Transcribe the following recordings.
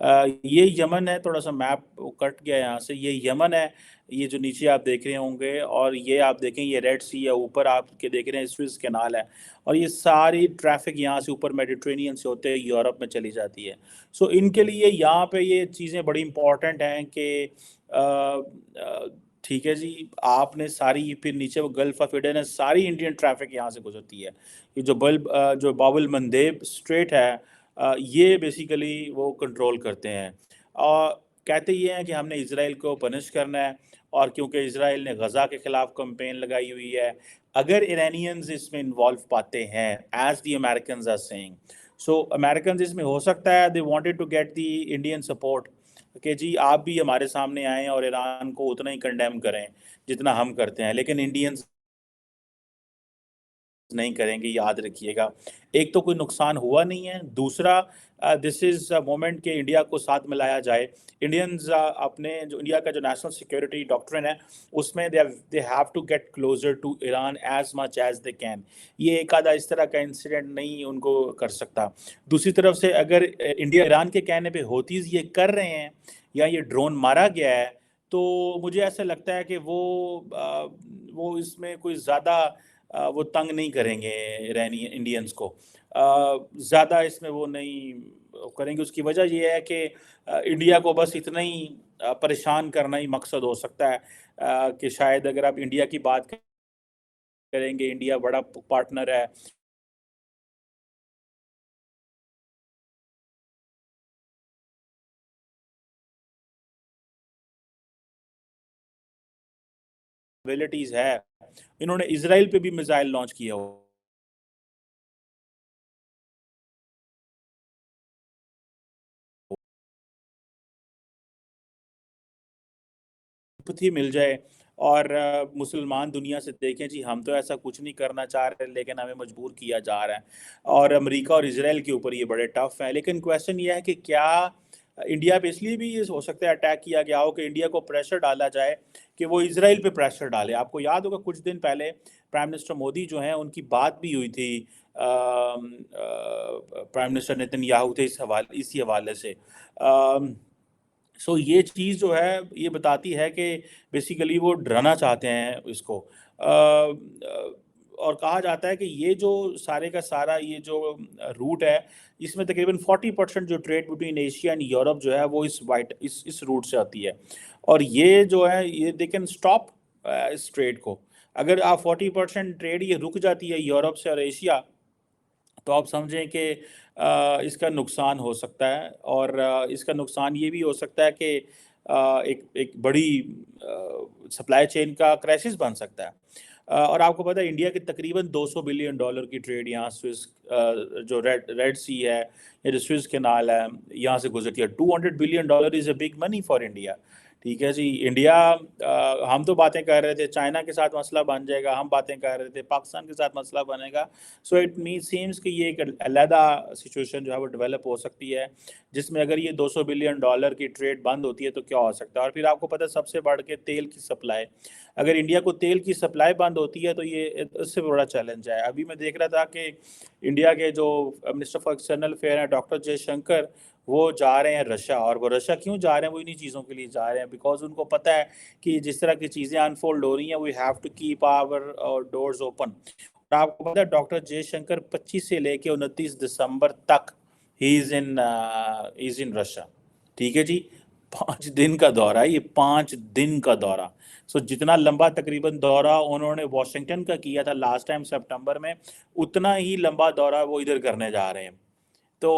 یہ یمن ہے، تھوڑا سا میپ کٹ گیا یہاں سے، یہ یمن ہے، یہ جو نیچے آپ دیکھ رہے ہوں گے، اور یہ آپ دیکھیں یہ ریڈ سی ہے، اوپر آپ کے دیکھ رہے ہیں سوئز کینال ہے، اور یہ ساری ٹریفک یہاں سے اوپر میڈیٹرینین سے ہوتے یورپ میں چلی جاتی ہے. سو ان کے لیے یہاں پہ یہ چیزیں بڑی امپورٹنٹ ہیں کہ ٹھیک ہے جی، آپ نے ساری پھر نیچے وہ گلف آف ایڈن ہے، ساری انڈین ٹریفک یہاں سے گزرتی ہے. یہ جو باب المندیب اسٹریٹ ہے، یہ بیسیکلی وہ کنٹرول کرتے ہیں. اور کہتے یہ ہیں کہ ہم نے اسرائیل کو پنش کرنا ہے، اور کیونکہ اسرائیل نے غزہ کے خلاف کمپین لگائی ہوئی ہے، اگر ایرانینز اس میں انوالو پاتے ہیں as the Americans are saying, so Americans اس میں ہو سکتا ہے they wanted to get the Indian support کہ جی آپ بھی ہمارے سامنے آئیں اور ایران کو اتنا ہی کنڈیم کریں جتنا ہم کرتے ہیں، لیکن انڈینز نہیں کریں گے، یاد رکھیے گا. ایک تو کوئی نقصان ہوا نہیں ہے، دوسرا دس از مومنٹ کہ انڈیا کو ساتھ ملایا جائے. انڈینز اپنے جو انڈیا کا جو نیشنل سیکیورٹی ڈاکٹرن ہے اس میں they have to get closer to Iran as much as they can. یہ ایک آدھا اس طرح کا انسیڈنٹ نہیں ان کو کر سکتا. دوسری طرف سے اگر انڈیا ایران کے کہنے پہ ہوتیز یہ کر رہے ہیں یا یہ ڈرون مارا گیا ہے، تو مجھے ایسا لگتا ہے کہ وہ اس میں کوئی زیادہ وہ تنگ نہیں کریں گے ایرانی انڈینز کو، زیادہ اس میں وہ نہیں کریں گے. اس کی وجہ یہ ہے کہ انڈیا کو بس اتنا ہی پریشان کرنا ہی مقصد ہو سکتا ہے کہ شاید اگر آپ انڈیا کی بات کریں گے، انڈیا بڑا پارٹنر ہے، ابیلٹیز ہے، انہوں نے اسرائیل پہ بھی میزائل لانچ کیا ہو ہی مل جائے، اور مسلمان دنیا سے دیکھیں جی ہم تو ایسا کچھ نہیں کرنا چاہ رہے لیکن ہمیں مجبور کیا جا رہا ہے. اور امریکہ اور اسرائیل کے اوپر یہ بڑے ٹف ہیں، لیکن کویسچن یہ ہے کہ کیا انڈیا پہ اس لیے بھی یہ ہو سکتا ہے اٹیک کیا گیا ہو کہ انڈیا کو پریشر ڈالا جائے کہ وہ اسرائیل پہ پریشر ڈالے. آپ کو یاد ہوگا کچھ دن پہلے پرائم منسٹر مودی جو ہیں ان کی بات بھی ہوئی تھی پرائم منسٹر نیتن یاہو تھے اسی حوالے سے. سو یہ چیز جو ہے یہ بتاتی ہے کہ بیسیکلی وہ ڈرانا چاہتے ہیں اس کو. اور کہا جاتا ہے کہ یہ جو سارے کا سارا یہ جو روٹ ہے اس میں تقریباً 40% جو trade between Asia and Europe جو ہے وہ اس روٹ سے آتی ہے، اور یہ جو ہے یہ دے کین اسٹاپ اس ٹریڈ کو. اگر آپ 40% ٹریڈ یہ رک جاتی ہے یورپ سے اور ایشیا، تو آپ سمجھیں کہ اس کا نقصان ہو سکتا ہے، اور اس کا نقصان یہ بھی ہو سکتا ہے کہ ایک بڑی سپلائی چین کا کرائسس بن سکتا ہے. اور آپ کو پتہ ہے انڈیا کے تقریباً $200 بلین کی ٹریڈ یہاں سوئس جو ریڈ سی ہے یا جو سوئس کینال ہے یہاں سے گزرتی ہے. $200 billion is a big money for India. ٹھیک ہے جی، انڈیا ہم تو باتیں کر رہے تھے چائنا کے ساتھ مسئلہ بن جائے گا، ہم باتیں کر رہے تھے پاکستان کے ساتھ مسئلہ بنے گا. سو اٹ سیمس کہ یہ ایک علیحدہ سچویشن جو ہے وہ ڈیولپ ہو سکتی ہے، جس میں اگر یہ $200 بلین کی ٹریڈ بند ہوتی ہے تو کیا ہو سکتا ہے. اور پھر آپ کو پتہ ہے سب سے بڑھ کے تیل کی سپلائی، اگر انڈیا کو تیل کی سپلائی بند ہوتی ہے تو یہ اس سے بڑا چیلنج ہے. ابھی میں دیکھ رہا تھا کہ انڈیا کے جو منسٹر فار ایکسٹرنل افیئر ہیں ڈاکٹر جے شنکر، وہ جا رہے ہیں رشیا. اور وہ رشیا کیوں جا رہے ہیں؟ وہ انہی چیزوں کے لیے جا رہے ہیں بیکاز ان کو پتہ ہے کہ جس طرح کی چیزیں انفولڈ ہو رہی ہیں we have to keep our doors open. اور آپ کو پتہ ہے ڈاکٹر جے شنکر 25 سے لے کے 29 دسمبر تک ہی از ان رشیا. ٹھیک ہے جی، 5 دن کا دورہ ہے، یہ 5 دن کا دورہ. سو جتنا لمبا تقریباً دورہ انہوں نے واشنگٹن کا کیا تھا لاسٹ ٹائم سپٹمبر میں، اتنا ہی لمبا دورہ وہ ادھر کرنے جا رہے ہیں. تو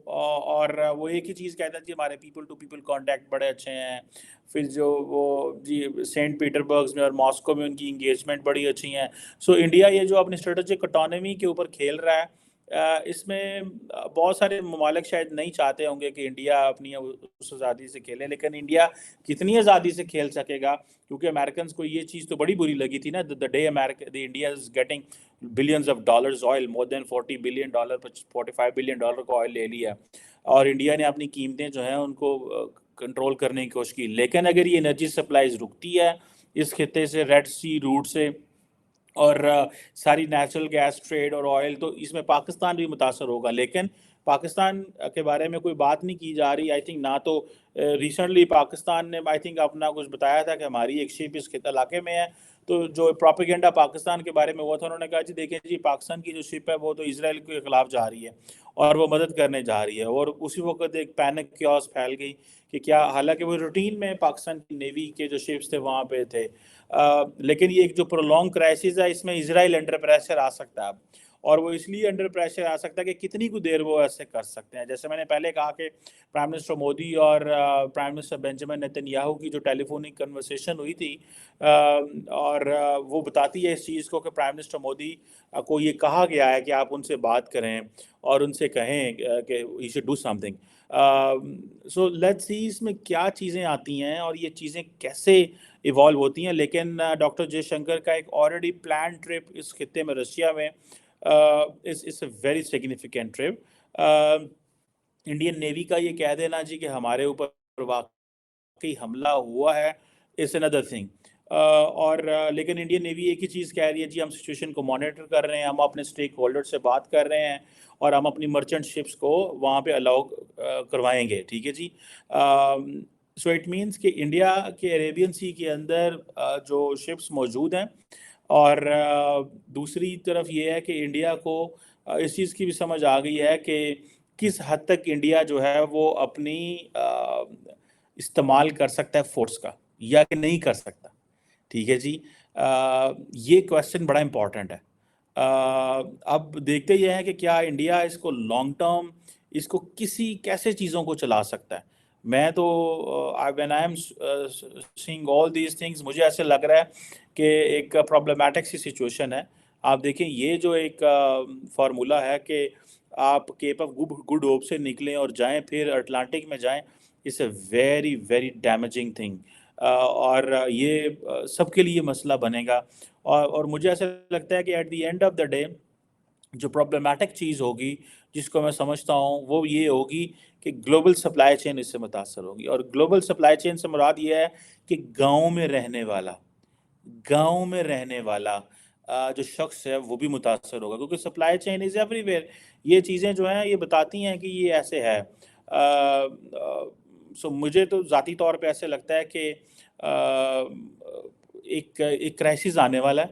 اور وہ ایک ہی چیز کہتا ہے کہ ہمارے پیپل ٹو پیپل کانٹیکٹ بڑے اچھے ہیں. پھر جو وہ جی سینٹ پیٹر برگز میں اور ماسکو میں ان کی انگیجمنٹ بڑی اچھی ہیں. سو انڈیا یہ جو اپنی اسٹریٹجک اٹانومی کے اوپر کھیل رہا ہے، اس میں بہت سارے ممالک شاید نہیں چاہتے ہوں گے کہ انڈیا اپنی اس آزادی سے کھیلے، لیکن انڈیا کتنی آزادی سے کھیل سکے گا؟ کیونکہ امریکنز کو یہ چیز تو بڑی بری لگی تھی نا، the day India is getting billions of dollars oil, more than $40 billion, $45 billion کا آئل لے لیا، اور انڈیا نے اپنی قیمتیں جو ہیں ان کو کنٹرول کرنے کی کوشش کی. لیکن اگر یہ انرجی سپلائیز رکتی ہے اس خطے سے ریڈ سی روٹ سے، اور ساری نیچرل گیس ٹریڈ اور آئل، تو اس میں پاکستان بھی متاثر ہوگا. لیکن پاکستان کے بارے میں کوئی بات نہیں کی جا رہی. آئی تھنک نہ تو ریسنٹلی پاکستان نے آئی تھنک اپنا کچھ بتایا تھا کہ ہماری ایک شپ اس علاقے میں ہے، تو جو پروپیگنڈا پاکستان کے بارے میں ہوا تھا، انہوں نے کہا جی دیکھیں جی پاکستان کی جو شپ ہے وہ تو اسرائیل کے خلاف جا رہی ہے اور وہ مدد کرنے جا رہی ہے. اور اسی وقت ایک پینک کیوس پھیل گئی کہ کیا، حالانکہ وہ روٹین میں پاکستان کی نیوی کے جو شپس تھے وہاں پہ تھے. لیکن یہ ایک جو پرولونگ کرائسس ہے، اس میں اسرائیل انڈر پریشر آ سکتا ہے اب. اور وہ اس لیے انڈر پریشر آ سکتا ہے کہ کتنی کو دیر وہ ایسے کر سکتے ہیں. جیسے میں نے پہلے کہا کہ پرائم منسٹر مودی اور پرائم منسٹر بینجامن نیتن یاہو کی جو ٹیلی فونک کنورسیشن ہوئی تھی، اور وہ بتاتی ہے اس چیز کو کہ پرائم منسٹر مودی کو یہ کہا گیا ہے کہ آپ ان سے بات کریں اور ان سے کہیں کہ he should do something. So let's see اس میں کیا چیزیں آتی ہیں اور یہ چیزیں کیسے ایوالو ہوتی ہیں. لیکن ڈاکٹر جے شنکر کا ایک آلریڈی پلان ٹرپ اس خطے میں رشیا میں is a very significant trip. Indian navy کا یہ کہہ دینا جی کہ ہمارے اوپر واقعی حملہ ہوا ہے، از اندر تھنگ. اور لیکن انڈین نیوی ایک ہی چیز کہہ رہی ہے جی ہم سچویشن کو مانیٹر کر رہے ہیں، ہم اپنے اسٹیک ہولڈر سے بات کر رہے ہیں اور ہم اپنی مرچنٹ شپس کو وہاں پہ الاؤ کروائیں گے. ٹھیک ہے جی. سو اٹ مینس کہ انڈیا کے عریبین سی کے اندر جو شپس موجود ہیں، اور دوسری طرف یہ ہے کہ انڈیا کو اس چیز کی بھی سمجھ آ گئی ہے کہ کس حد تک انڈیا جو ہے وہ اپنی استعمال کر سکتا ہے فورس کا یا کہ نہیں کر سکتا. ٹھیک ہے جی. یہ کویسچن بڑا امپورٹنٹ ہے. اب دیکھتے یہ ہیں کہ کیا انڈیا اس کو لانگ ٹرم اس کو کیسے چیزوں کو چلا سکتا ہے. میں تو when I am seeing all these things مجھے ایسے لگ رہا ہے کہ ایک پرابلمٹک سی سچویشن ہے. آپ دیکھیں یہ جو ایک فارمولا ہے کہ آپ کیپ آف گڈ ہوپ سے نکلیں اور جائیں پھر اٹلانٹک میں جائیں، it's a very very damaging thing. اور یہ سب کے لیے مسئلہ بنے گا. اور مجھے ایسا لگتا ہے کہ at the end of the day جو پرابلمٹک چیز ہوگی جس کو میں سمجھتا ہوں وہ یہ ہوگی کہ گلوبل سپلائی چین اس سے متاثر ہوگی. اور گلوبل سپلائی چین سے مراد یہ ہے کہ گاؤں میں رہنے والا جو شخص ہے وہ بھی متاثر ہوگا، کیونکہ supply chain is everywhere. یہ چیزیں جو ہیں یہ بتاتی ہیں کہ یہ ایسے ہے. سو مجھے تو ذاتی طور پہ ایسے لگتا ہے کہ ایک کرائسس آنے والا ہے،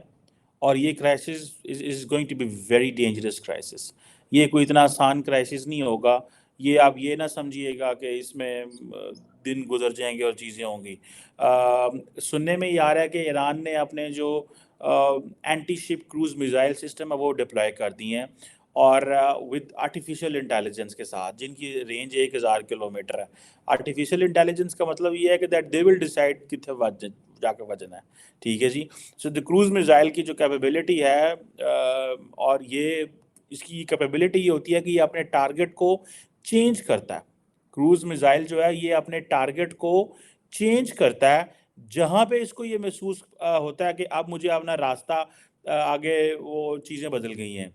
اور یہ crisis is going to be very dangerous crisis. یہ کوئی اتنا آسان کرائسس نہیں ہوگا. یہ آپ یہ نہ سمجھیے گا کہ اس میں دن گزر جائیں گے اور چیزیں ہوں گی. سننے میں یہ آ رہا ہے کہ ایران نے اپنے جو اینٹی شپ کروز میزائل سسٹم ہے وہ ڈپلوائے کر دی ہیں، اور ود آرٹیفیشیل انٹیلیجنس کے ساتھ، جن کی رینج 1000 کلومیٹر ہے. آرٹیفیشیل انٹیلیجنس کا مطلب یہ ہے کہ دیٹ دے ول ڈیسائڈ کتنے جا کے وجنا ہے. ٹھیک ہے جی. سو دی کروز میزائل کی جو کیپیبلٹی ہے، اور یہ اس کی کیپیبلٹی یہ ہوتی ہے کہ یہ اپنے ٹارگٹ کو چینج کرتا ہے. کروز میزائل جو ہے یہ اپنے ٹارگٹ کو چینج کرتا ہے جہاں پہ اس کو یہ محسوس ہوتا ہے کہ اب مجھے اپنا راستہ آگے وہ چیزیں بدل گئی ہیں.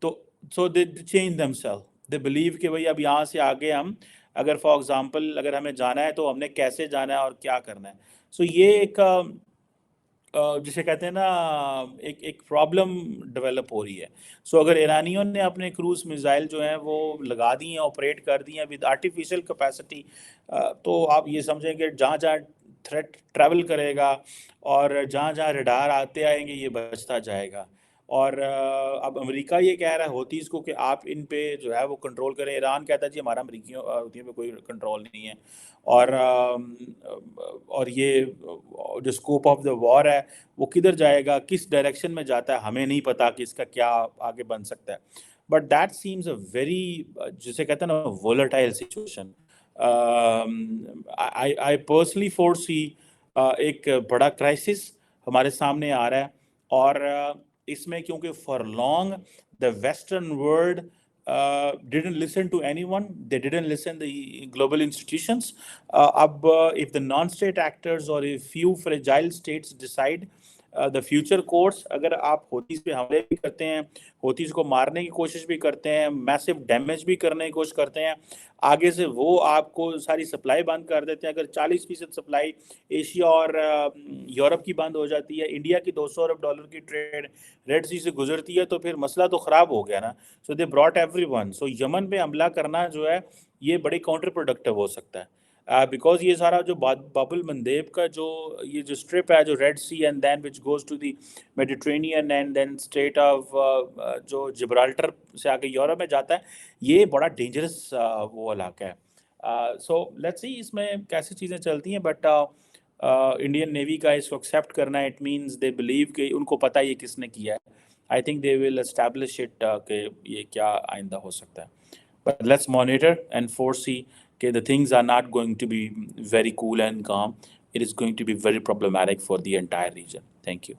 تو so they change themself. They believe کہ بھائی اب یہاں سے آگے ہم اگر فار ایگزامپل اگر ہمیں جانا ہے تو ہم نے کیسے جانا ہے اور کیا کرنا ہے. سو یہ ایک جسے کہتے ہیں نا ایک پرابلم ڈیولپ ہو رہی ہے. سو اگر ایرانیوں نے اپنے کروز میزائل جو ہیں وہ لگا دی ہیں، آپریٹ کر دی ہیں ود آرٹیفیشیل کیپیسٹی، تو آپ یہ سمجھیں کہ جہاں جہاں تھریٹ ٹریول کرے گا اور جہاں جہاں ریڈار آتے آئیں گے یہ بچتا جائے گا. اور اب امریکہ یہ کہہ رہا ہے ہوتیز کو کہ آپ ان پہ جو ہے وہ کنٹرول کریں. ایران کہتا ہے جی ہمارا ہوتیوں پہ کوئی کنٹرول نہیں ہے. اور یہ جو اسکوپ آف دا وار ہے وہ کدھر جائے گا، کس ڈائریکشن میں جاتا ہے، ہمیں نہیں پتا کہ اس کا کیا آگے بن سکتا ہے. But that seems a very جسے کہتے ہیں نا volatile situation. I personally foresee ایک بڑا کرائسس ہمارے سامنے آ رہا ہے. اور اس میں کیونکہ for long the western world didn't listen to anyone, they didn't listen the global institutions. If the non-state actors or a few fragile states decide the future course, اگر آپ ہوتیز پہ حملے بھی کرتے ہیں، ہوتیز کو مارنے کی کوشش بھی کرتے ہیں، میسو ڈیمیج بھی کرنے کی کوشش کرتے ہیں، آگے سے وہ آپ کو ساری سپلائی بند کر دیتے ہیں. اگر 40% سپلائی ایشیا اور یورپ کی بند ہو جاتی ہے، انڈیا کی $200 ارب کی ٹریڈ ریڈ سی سے گزرتی ہے، تو پھر مسئلہ تو خراب ہو گیا نا. سو دے براٹ ایوری ون. سو یمن پہ حملہ کرنا جو ہے یہ بڑے کاؤنٹر پروڈکٹیو ہو سکتا ہے، بیکاز یہ سارا جو باب المندیب کا جو یہ جو اسٹرپ ہے، جو Red Sea and then which goes to the Mediterranean and then strait of جو جبرالٹر سے آگے یورپ میں جاتا ہے، یہ بڑا ڈینجرس وہ علاقہ ہے. سو لیٹس سی اس میں کیسی چیزیں چلتی ہیں، بٹ انڈین نیوی کا اس کو ایکسیپٹ کرنا ہے، اٹ مینس دے بلیو کہ ان کو پتہ ہے یہ کس نے کیا ہے. I think they will establish it کہ یہ کیا آئندہ ہو سکتا ہے. But let's monitor and foresee that the things are not going to be very cool and calm. It is going to be very problematic for the entire region. Thank you.